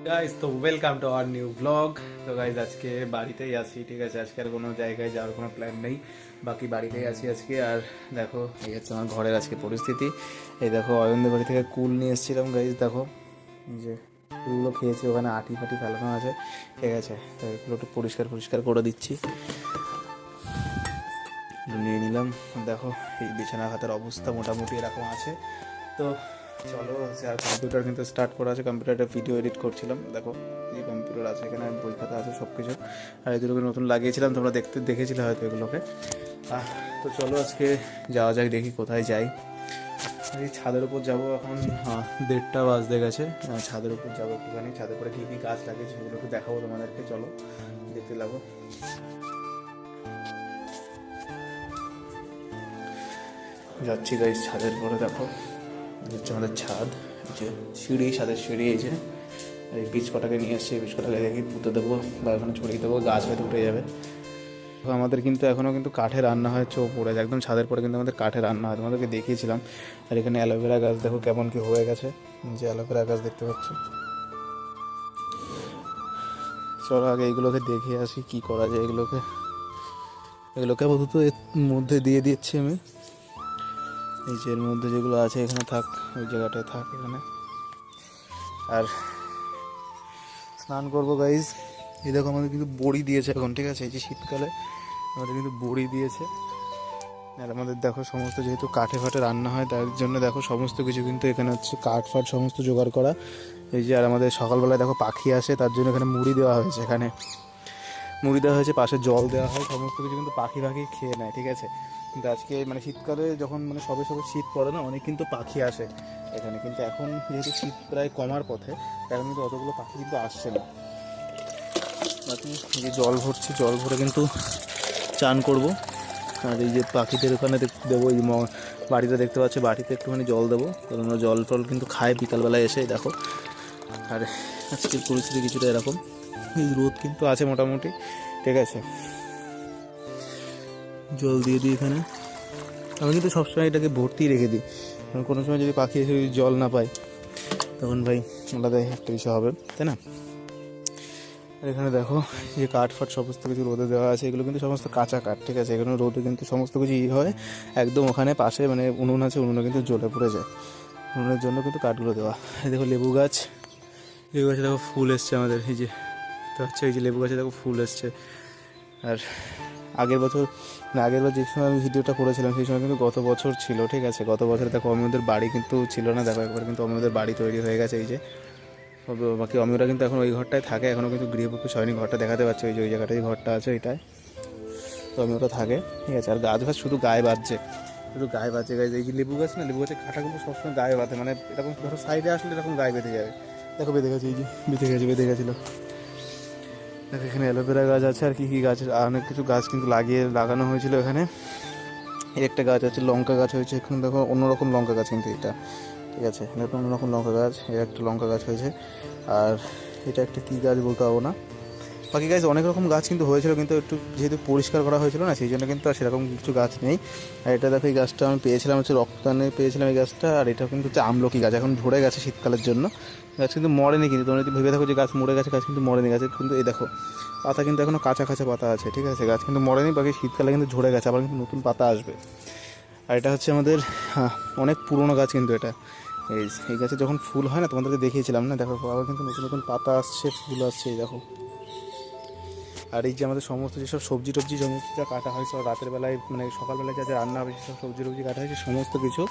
Guys তো welcome to our new blog. তো guys আজকে বাড়িতেই আছি, ঠিক আছে। আজকে আর কোনো জায়গায় যাওয়ার কোনো প্ল্যান নেই, বাকি বাড়িতেই আছি আজকে। আর দেখো এই হচ্ছে আমার ঘরের আজকে পরিস্থিতি। এই দেখো অয়নদের বাড়ি থেকে কুল নিয়ে এসেছিলাম গাইজ। দেখো যে কুলগুলো খেয়েছি, ওখানে আটি ফাটি ফেলানো আছে, ঠিক আছে। তো এগুলো একটু পরিষ্কার পরিষ্কার করে দিচ্ছি, নিয়ে নিলাম। দেখো এই বিছানা খাতার অবস্থা মোটামুটি এরকম আছে। তো চলো, আর কম্পিউটার কিন্তু স্টার্ট করা আছে, কম্পিউটারে ভিডিও এডিট করছিলাম। দেখো এই কম্পিউটার আছে, এখানে বই খাতা আছে সব কিছু। আর এই দুটোকে নতুন লাগিয়েছিলাম, তোমরা দেখেছিলে হয়তো এগুলোকে। তো চলো আজকে যাওয়া যাক, দেখি কোথায় যাই। এই ছাদের উপর যাবো এখন, 1:30 বাজতে গেছে। ছাদের উপর যাবো একটুখানি, ছাদের উপরে কী কী গাছ লাগিয়েছে সেগুলো একটু দেখাবো তোমাদেরকে, চলো দেখতে লাগো। যাচ্ছি গাইস ছাদের পরে। দেখো হচ্ছে আমাদের ছাদ, যে সিঁড়ি, ছাদের সিঁড়ি। এই যে এই বীজ কটাকে নিয়ে এসছে, বীজ কটাকে দেখি পুঁতে দেবো বা এখানে ছড়িয়ে দেবো, গাছ হয়তো উঠে যাবে। আমাদের কিন্তু এখনও কিন্তু কাঠে রান্না হয়, চো পড়ে যায় একদম ছাদের পরে, কিন্তু আমাদের কাঠে রান্না হয়, তোমাদেরকে দেখিয়েছিলাম। আর এখানে অ্যালোভেরা গাছ দেখো কেমন কি হয়ে গেছে, যে অ্যালোভেরা গাছ দেখতে পাচ্ছ। চলো আগে এইগুলোকে দেখে আসি কি করা যায়। এগুলোকে আপাতত এর মধ্যে দিয়ে দিচ্ছি আমি। এই যে এর মধ্যে যেগুলো আছে এখানে থাক, ওই জায়গাটায় থাক এখানে। আর স্নান করবো গাইজ। এই দেখো আমাদের কিন্তু বড়ি দিয়েছে এখন, ঠিক আছে। এই যে শীতকালে আমাদের কিন্তু বড়ি দিয়েছে। আর আমাদের দেখো সমস্ত, যেহেতু কাঠে ফাটে রান্না হয়, তার জন্য দেখো সমস্ত কিছু কিন্তু এখানে হচ্ছে কাঠ ফাট সমস্ত জোগাড় করা। এই যে আর আমাদের সকালবেলায় দেখো পাখি আসে, তার জন্য এখানে মুড়ি দেওয়া হয়েছে, এখানে মুড়ি দেওয়া হয়েছে, পাশে জল দেওয়া হয়, সমস্ত কিছু কিন্তু পাখি খেয়ে নেয়, ঠিক আছে। কিন্তু আজকে মানে শীতকালে যখন মানে সবে সবে শীত পড়ে না, অনেক কিন্তু পাখি আসে এখানে, কিন্তু এখন যেহেতু শীত প্রায় কমার পথে, এখন কিন্তু অতগুলো পাখি কিন্তু আসছে না। বাকি এই যে জল ভরছি, জল ভরে কিন্তু চান করব। আর এই যে পাখিদের ওখানে দেবো, এই বাড়িতে দেখতে পাচ্ছি, বাড়িতে একটুখানি জল দেবো, কারণ ওরা জল টল কিন্তু খায় বিকালবেলায় এসে, দেখো। আর আজকের পরিস্থিতি কিছুটা এরকম, এই রোদ কিন্তু আছে মোটামুটি, ঠিক আছে। জল দিয়ে দিই এখানে। আমি কিন্তু সবসময় এটাকে ভর্তি রেখে দিই, কারণ কোনো সময় যদি পাখি এসে জল না পায়, তখন ভাই আলাদাই একটা বিষয় হবে, তাই না। আর এখানে দেখো যে কাঠ ফাট সমস্ত কিছু রোদে দেওয়া আছে, এগুলো কিন্তু সমস্ত কাঁচা কাঠ, ঠিক আছে। এখানে রোদে কিন্তু সমস্ত কিছু হয় একদম। ওখানে পাশে মানে উনুন আছে, উনুনে কিন্তু জ্বলে পড়ে যায়, উনুনের জন্য কিন্তু কাঠগুলো দেওয়া। এই দেখো লেবু গাছ, লেবু গাছে দেখো ফুল এসছে আমাদের, এই যে তো হচ্ছে এই যে লেবু গাছে দেখো ফুল এসছে। আর আগের বছর আগের বার যে সময় আমি ভিডিওটা করেছিলাম, সেই সময় কিন্তু গত বছর ছিল, ঠিক আছে। গত বছরে দেখো অমিয়দের বাড়ি কিন্তু ছিল না, দেখো একবার কিন্তু অমিয়দের বাড়ি তৈরি হয়ে গেছে। এই যে বাকি অমিয়রা কিন্তু এখন ওই ঘরটায় থাকে, এখনও কিন্তু গৃহপ্রবেশ হয়নি, ঘরটা দেখাতে পারছে, ওই যে ওই জায়গাটায় ঘরটা আছে ওইটায়, তো অমিয়রা থাকে, ঠিক আছে। আর গাছ গাছ শুধু গায়ে বাঁধছে, শুধু গায়ে বাঁধছে গাছ। এই যে লেবু গাছ না, লেবু গাছের কাঁটাগুলো সবসময় গায়ে বাঁধে, মানে এরকম ধরো সাইডে আসলে এরকম গায়ে বেঁধে যাবে। দেখো বেঁধে গেছে, এই যে বেঁধে গেছিলো। দেখো এখানে অ্যালোভেরা গাছ আছে, আর কি কি গাছ, আর অনেক কিছু গাছ কিন্তু লাগানো হয়েছিল এখানে। এই একটা গাছ আছে, লঙ্কা গাছ হয়েছে এখানে, দেখো অন্যরকম লঙ্কা গাছ কিন্তু এটা, ঠিক আছে। এটা অন্যরকম লঙ্কা গাছ, এর একটা লঙ্কা গাছ হয়েছে। আর এটা একটা কী গাছ বলতে পারবো না। বাকি গাছ অনেক রকম গাছ কিন্তু হয়েছিল, কিন্তু একটু যেহেতু পরিষ্কার করা হয়েছিল না, সেই জন্য কিন্তু আর সেরকম কিছু গাছ নেই। আর এটা দেখো এই গাছটা আমি পেয়েছিলাম হচ্ছে রক্তদানে পেয়েছিলাম এই গাছটা। আর এটা কিন্তু হচ্ছে আমলকি গাছ, এখন ঝরে গেছে শীতকালের জন্য। গাছ কিন্তু মরেনি, কিন্তু তোমরা যদি ভেবে থাকো যে গাছ মরে গেছে, গাছ কিন্তু মরেনি, গাছের কিন্তু এই দেখো পাতা কিন্তু এখনও কাঁচা কাঁচা পাতা আছে, ঠিক আছে। গাছ কিন্তু মরেনি, বাকি শীতকালে কিন্তু ঝরে গেছে, আবার কিন্তু নতুন পাতা আসবে। আর এটা হচ্ছে আমাদের অনেক পুরনো গাছ কিন্তু এটা। এই গাছে যখন ফুল হয় না, তোমাদেরকে দেখিয়েছিলাম না, দেখো আবার কিন্তু নতুন নতুন পাতা আসছে, ফুল আসছে, এই দেখো। আর এই যে আমাদের সমস্ত যেসব সবজি টবজি সমস্ত যা কাটা হয়, সব রাতের বেলায় মানে সকালবেলায় যা যা রান্না হবে, সেসব সবজি টবজি কাটা হয়েছে, সমস্ত কিছু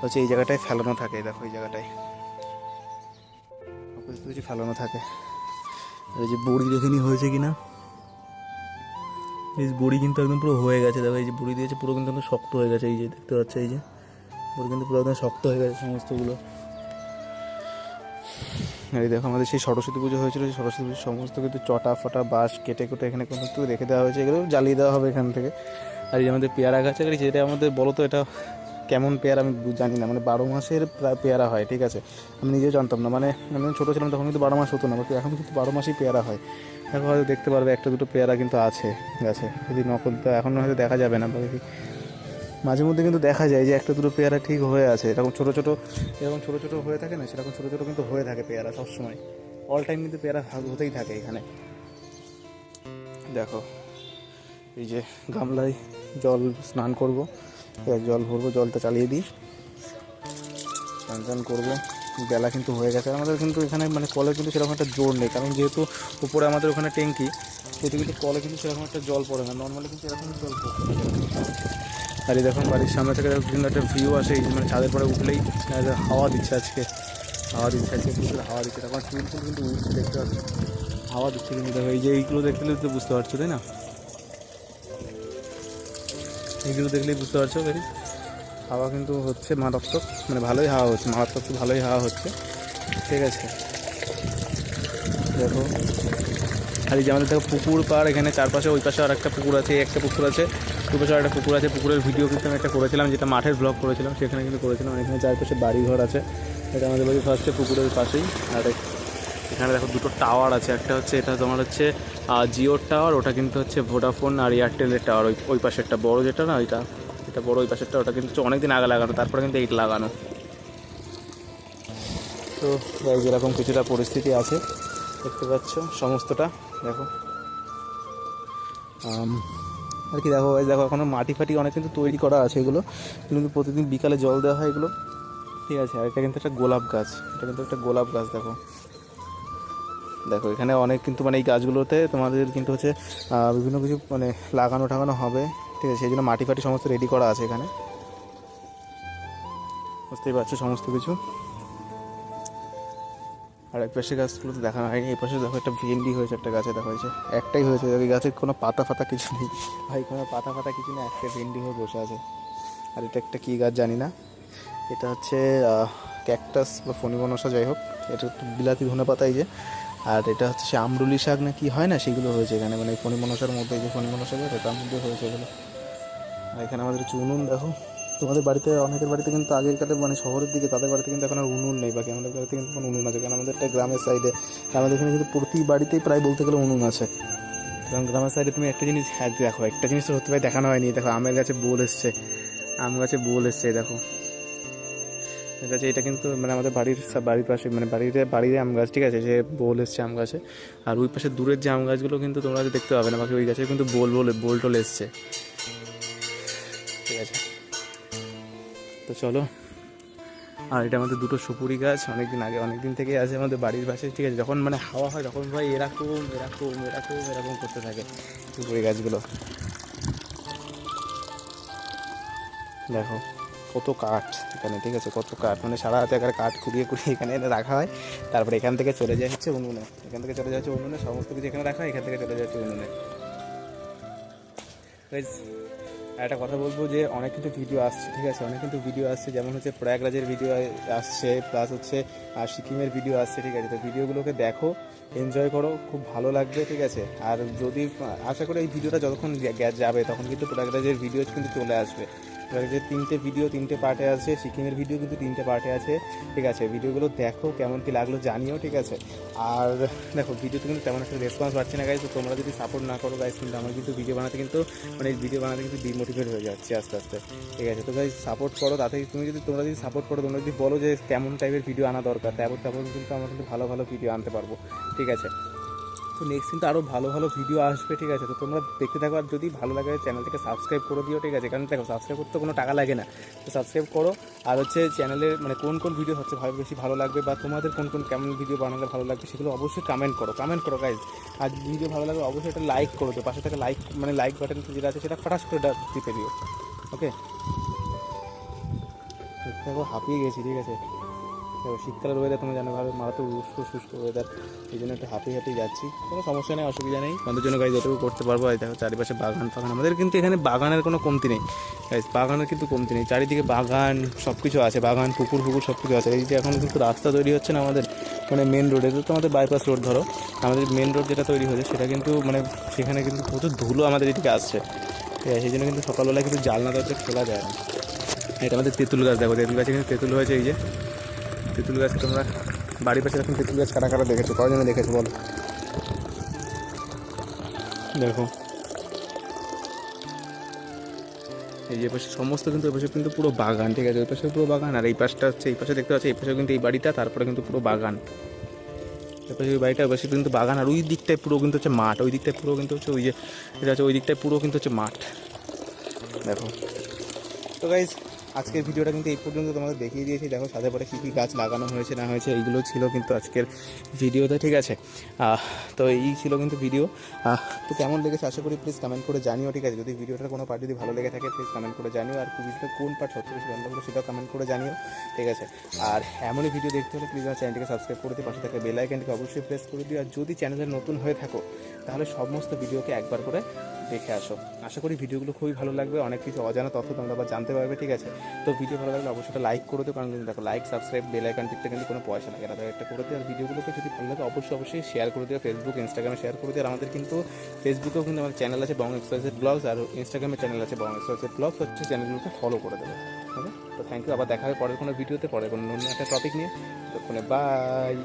হচ্ছে এই জায়গাটায় ফেলানো থাকে। দেখো এই জায়গাটায় সমস্ত কিছু ফেলানো থাকে। আর এই যে বড়ি দেখিনি হয়েছে কিনা, এই বড়ি কিন্তু একদম পুরো হয়ে গেছে, দেখো এই যে বড়ি দিয়েছে পুরো কিন্তু একদম শক্ত হয়ে গেছে, এই যে দেখতে পাচ্ছ, এই যে বড়ি কিন্তু পুরো একদম শক্ত হয়ে গেছে সমস্তগুলো। আর এই দেখো আমাদের সেই সরস্বতী পুজো হয়েছিল, সেই সরস্বতী পুজোর সমস্ত কিছু চটা ফটা বাঁশ কেটে কুটে এখানে কিন্তু রেখে দেওয়া হয়েছে, এগুলো জ্বালিয়ে দেওয়া হবে এখান থেকে। আর এই যে আমাদের পেয়ারা গাছ আছে, যেটা আমাদের বলো তো এটা কেমন পেয়ারা আমি জানি না, মানে 12 মাসের প্রায় পেয়ারা হয়, ঠিক আছে। আমি নিজেও জানতাম না, মানে আমি ছোটো ছিলাম তখন কিন্তু 12 মাস হতো না, বাট এখন কিন্তু 12 মাসই পেয়ারা হয়। এখন হয়তো দেখতে পারবে একটা দুটো পেয়ারা কিন্তু আছে গাছে, যদি নকল তো এখন হয়তো দেখা যাবে না, বাকি মাঝে মধ্যে কিন্তু দেখা যায় যে একটা দুটো পেয়ারা ঠিক হয়ে আছে, এরকম ছোটো ছোটো হয়ে থাকে না, সেরকম ছোটো ছোটো কিন্তু হয়ে থাকে পেয়ারা সবসময়। অল টাইম কিন্তু পেয়ারা হতেই থাকে এখানে। দেখো এই যে গামলায় জল স্নান করবো, জল ভরবো, জলটা চালিয়ে দিই, স্নান টান করবো। বেলা কিন্তু হয়ে গেছে। আমাদের কিন্তু এখানে মানে কলে কিন্তু সেরকম একটা জোর নেই, কারণ যেহেতু উপরে আমাদের ওখানে ট্যাঙ্কি, সেহেতু কিন্তু কলে কিন্তু সেরকম একটা জল পড়ে না, নর্মালি কিন্তু এরকম জল পড়ে। আর এই দেখুন বাড়ির সামনে থেকে বিভিন্ন একটা ভিউ আসে, এই মানে ছাদের পরে উঠলেই হাওয়া দিচ্ছে, আজকে হাওয়া দিচ্ছে, আজকে প্রচুর হাওয়া দিচ্ছে। তখন চুল ফুল কিন্তু উঠছে, দেখতে পাচ্ছি হাওয়া দিচ্ছে কিন্তু। দেখো এই যে এইগুলো দেখলে তো বুঝতে পারছো, তাই না? এইগুলো দেখলেই বুঝতে পারছো বেরি হাওয়া কিন্তু হচ্ছে মারাত্মক, মানে ভালোই হাওয়া হচ্ছে, মারাত্মক তো ভালোই হাওয়া হচ্ছে, ঠিক আছে। দেখো আর এই যে আমাদের দেখো পুকুর পাড়, এখানে চারপাশে, ওই পাশে আর একটা পুকুর আছে, একটা পুকুর আছে, ওই পাশে আর একটা পুকুর আছে। পুকুরের ভিডিও কিন্তু আমি একটা করেছিলাম, যেটা মাঠের ব্লগ করেছিলাম, সেখানে কিন্তু করেছিলাম। এখানে চারপাশে বাড়ি ঘর আছে, এটা আমাদের বাড়ি ফার্স্টে পুকুরের পাশেই। আর এখানে দেখো দুটো টাওয়ার আছে, একটা হচ্ছে এটা তোমার হচ্ছে জিওর টাওয়ার, ওটা কিন্তু হচ্ছে ভোডাফোন আর এয়ারটেলের টাওয়ার। ওই পাশেরটা বড় যেটা না, এটা বড়, ওই পাশেরটা ওটা কিন্তু অনেকদিন আগে লাগানো, তারপরে কিন্তু এইটা লাগানো। তো যেরকম কিছুটা পরিস্থিতি আছে দেখতে পাচ্ছ সমস্তটা। দেখো আর কি, দেখো দেখো এখনও মাটি ফাটি অনেক কিন্তু তৈরি করা আছে, এগুলো কিন্তু প্রতিদিন বিকালে জল দেওয়া হয় এগুলো, ঠিক আছে। আর এটা কিন্তু একটা গোলাপ গাছ, এটা কিন্তু একটা গোলাপ গাছ। দেখো দেখো এখানে অনেক কিন্তু মানে এই গাছগুলোতে তোমাদের কিন্তু হচ্ছে বিভিন্ন কিছু মানে লাগানো ঠাগানো হবে, ঠিক আছে। সেই জন্য মাটি ফাটি সমস্ত রেডি করা আছে এখানে, বুঝতেই পারছো সমস্ত কিছু। আর এক পাশে গাছগুলো তো দেখানো হয়নি, এই পাশে দেখো একটা ভেন্ডি হয়েছে একটা গাছে, দেখা হয়েছে একটাই হয়েছে, ওই গাছের কোনো পাতা ফাতা কিছু নেই ভাই, কোনো পাতা ফাতা কিছু নেই, একটা ভেন্ডি হয়ে বসে আছে। আর এটা একটা কী গাছ জানি না, এটা হচ্ছে ক্যাকটাস বা ফণিবনসা, যাই হোক, এটা একটু বিলাতি ধনে পাতা এই যে। আর এটা হচ্ছে সে আমরুলি শাক না কি হয় না, সেগুলো হয়েছে এখানে, মানে ফণিবনসার মধ্যে, এই যে ফণিবনসা গাছ, তার মধ্যে হয়েছে এগুলো। আর এখানে আমাদের হচ্ছে উনুন। দেখো তোমাদের বাড়িতে, অনেকের বাড়িতে কিন্তু আগেরকার মানে শহরের দিকে, তাদের বাড়িতে কিন্তু এখন আর উনুন নেই, বাকি আমাদের বাড়িতে কিন্তু এখন উনুন আছে, কারণ আমাদের একটা গ্রামের সাইডে, আমাদের এখানে কিন্তু প্রতি বাড়িতেই প্রায় বলতে গেলে উনুন আছে। কারণ গ্রামের সাইডে তুমি একটা জিনিস, হ্যাঁ দেখো একটা জিনিস তো হতে পারে দেখানো হয়নি, দেখো আমের গাছে বোল এসছে, আম গাছে বোল এসছে, দেখো ঠিক আছে। এটা কিন্তু মানে আমাদের বাড়ির পাশে, মানে বাড়ির আম গাছ, ঠিক আছে, সে বোল এসছে আম গাছে। আর ওই পাশে দূরের যে আম গাছগুলো কিন্তু তোমরা দেখতে পাবে না, বাকি ওই গাছে কিন্তু বোল টোল এসছে, ঠিক আছে। তো চলো, আর এটা আমাদের দুটো সুপুরি গাছ, অনেকদিন থেকে আছে আমাদের বাড়ির পাশে, ঠিক আছে। যখন মানে হাওয়া হয় তখন ভাই এরকম করতে থাকে সুপুরি গাছগুলো। দেখো কত কাঠ এখানে, ঠিক আছে, কত কাঠ, মানে সারা হাতে এখানে কাঠ কুড়িয়ে এখানে এনে রাখা হয়। তারপরে এখান থেকে চলে যায় হচ্ছে উনুনে, সমস্ত কিছু এখানে রাখা হয়, এখান থেকে চলে যাচ্ছে উনুনে। একটা কথা বলবো যে অনেক কিন্তু ভিডিও আসছে, ঠিক আছে, অনেক কিন্তু ভিডিও আসছে, যেমন হচ্ছে প্রয়াগরাজের ভিডিও আসছে, প্লাস হচ্ছে সিকিমের ভিডিও আসছে, ঠিক আছে। তো ভিডিওগুলোকে দেখো, এনজয় করো, খুব ভালো লাগবে, ঠিক আছে। আর যদি আশা করি এই ভিডিওটা যতক্ষণ যাবে তখন কিন্তু প্রয়াগরাজের ভিডিও কিন্তু চলে আসবে। প্রয়াগরাজের 3টে ভিডিও 3টে পার্টে আছে, সিকিমের ভিডিও কিন্তু 3টে পার্টে আছে, ঠিক আছে। ভিডিওগুলো দেখো, কেমন কী লাগলো জানিও, ঠিক আছে। আর দেখো ভিডিওতে কিন্তু তেমন একটা রেসপন্স পাচ্ছি না গাইজ, তো তোমরা যদি সাপোর্ট না করো গাইজ, কিন্তু আমার কিন্তু ভিডিও বানাতে কিন্তু ডিমোটিভেট হয়ে যাচ্ছে আস্তে আস্তে, ঠিক আছে। তো গাইজ সাপোর্ট করো, তাতে তোমরা যদি সাপোর্ট করো, তোমরা যদি বলো যে কেমন টাইপের ভিডিও আনা দরকার, তেমন কিন্তু আমরা কিন্তু ভালো ভালো ভিডিও আনতে পারবো, ঠিক আছে। তো নেক্সট কিন্তু আরও ভালো ভালো ভিডিও আসবে, ঠিক আছে। তো তোমরা দেখতে থাকো, আর যদি ভালো লাগে চ্যানেলটাকে সাবস্ক্রাইব করে দিও, ঠিক আছে। কারণ দেখো সাবস্ক্রাইব করতে কোনো টাকা লাগে না, তো সাবস্ক্রাইব করো। আর হচ্ছে চ্যানেলের মানে কোন ভিডিও হচ্ছে বেশি ভালো লাগবে, বা তোমাদের কেমন ভিডিও বানালে ভালো লাগবে, সেগুলো অবশ্যই কমেন্ট করো গাইজ। আর ভিডিও ভালো লাগবে অবশ্যই এটা লাইক করো, তো পাশে থেকে লাইক বাটন যেটা আছে সেটা ফাটাস করে টিপে দিও, ওকে। দেখো হাঁপিয়ে গেছি, ঠিক আছে। দেখো শীতকালের ওয়েদার তোমরা জানো ভাবে মারাত্মক শুষ্ক ওয়েদার, এই জন্য একটু হাঁপিয়ে যাচ্ছি, কোনো সমস্যা নেই, অসুবিধা নেই, আমাদের জন্য গাইজ এটুকু করতে পারবো। আর দেখো চারিপাশে বাগান, আমাদের কিন্তু এখানে বাগানের কোনো কমতি নেই গাইজ, বাগানের কিন্তু কমতি নেই, চারিদিকে বাগান সব কিছু আছে, বাগান পুকুর সব কিছু আছে। এই যে এখন কিন্তু রাস্তা তৈরি হচ্ছে না আমাদের, মানে মেন রোডে, তো আমাদের বাইপাস রোড ধরো, আমাদের মেন রোড যেটা তৈরি হয়েছে সেটা কিন্তু মানে সেখানে কিন্তু প্রচুর ধুলো আমাদের এদিকে আসছে, ঠিক আছে। সেই জন্য কিন্তু সকালবেলায় কিন্তু জানলা দরজা খোলা যায় না। এটা আমাদের তেঁতুল গাছ, দেখো তেঁতুল গাছে কিন্তু তেঁতুল হয়েছে, এই যে তেঁতুল গাছ, তোমরা বাড়ির পাশে এরকম তেঁতুল গাছ কাটা দেখেছো, কয়জনে দেখেছো বলো? দেখো এই যে পাশে সমস্ত কিন্তু ওই পাশে কিন্তু পুরো বাগান, ঠিক আছে, ওই পাশে পুরো বাগান। আর এই পাশটা হচ্ছে, এই পাশে দেখতে পাচ্ছি, এই পাশে কিন্তু এই বাড়িটা, তারপরে কিন্তু পুরো বাগান, তারপরে ওই বাড়িটা ওই পাশে কিন্তু বাগান, আর ওই দিকটায় পুরো কিন্তু হচ্ছে মাঠ, ওই দিকটায় পুরো কিন্তু হচ্ছে ওই যে এটা আছে ওই দিকটায় পুরো কিন্তু হচ্ছে মাঠ দেখো। তো গাইজ আজকের ভিডিওটা কিন্তু এই পর্যন্ত তোমাদের দেখিয়ে দিয়েছি। দেখো সাথে পরে কী কী গাছ লাগানো হয়েছে না হয়েছে এইগুলো ছিল কিন্তু আজকের ভিডিওতে, ঠিক আছে। তো এই ছিল কিন্তু ভিডিও। তো কেমন লেগেছে আশা করি প্লিজ কমেন্ট করে জানিও, ঠিক আছে। যদি ভিডিওটার কোনো পার্ট যদি ভালো লেগে থাকে প্লিজ কমেন্ট করে জানিও, আর কোন পার্ট সবচেয়ে বেশি ভালো লাগলো সেটাও কমেন্ট করে জানিও, ঠিক আছে। আর এমনই ভিডিও দেখতে হলে প্লিজ আমার চ্যানেলটিকে সাবস্ক্রাইব করে দিও, পাশে থাকা বেল আইকনটিকে অবশ্যই প্রেস করে দিও। আর যদি চ্যানেলে নতুন হয়ে থাকো তাহলে সমস্ত ভিডিওকে একবার করে দেখে আসো। আশা করি ভিডিওগুলো খুবই ভালো লাগবে, অনেক কিছু অজানা তথ্য তোমরা আবার জানতে পারবে, ঠিক আছে। তো ভিডিও ভালো লাগলে অবশ্যই লাইক করে দিও, কারণ কিন্তু দেখো লাইক সাবস্ক্রাইব বেল আইকন টিপতে কিন্তু কোনো পয়সা লাগে না, তাই একটা করে দিও। আর ভিডিওগুলোকে যদি ভালো লাগে অবশ্যই শেয়ার করে দিও, ফেসবুক ইনস্টাগ্রামে শেয়ার করে দিও। আর আমাদের কিন্তু ফেসবুকেও কিন্তু আমাদের চ্যানেল আছে বং এক্সপ্রেসের ব্লগস, আর ইনস্টাগ্রামে চ্যানেল আছে বং এক্সপ্রেসের ব্লগস, হচ্ছে চ্যানেলগুলোকে ফলো করে দেবে, ওকে। তো থ্যাংক ইউ, আবার দেখা হবে পরের কোনো ভিডিওতে, পরের কোনো অন্য একটা টপিক নিয়ে। ততক্ষণে বাই।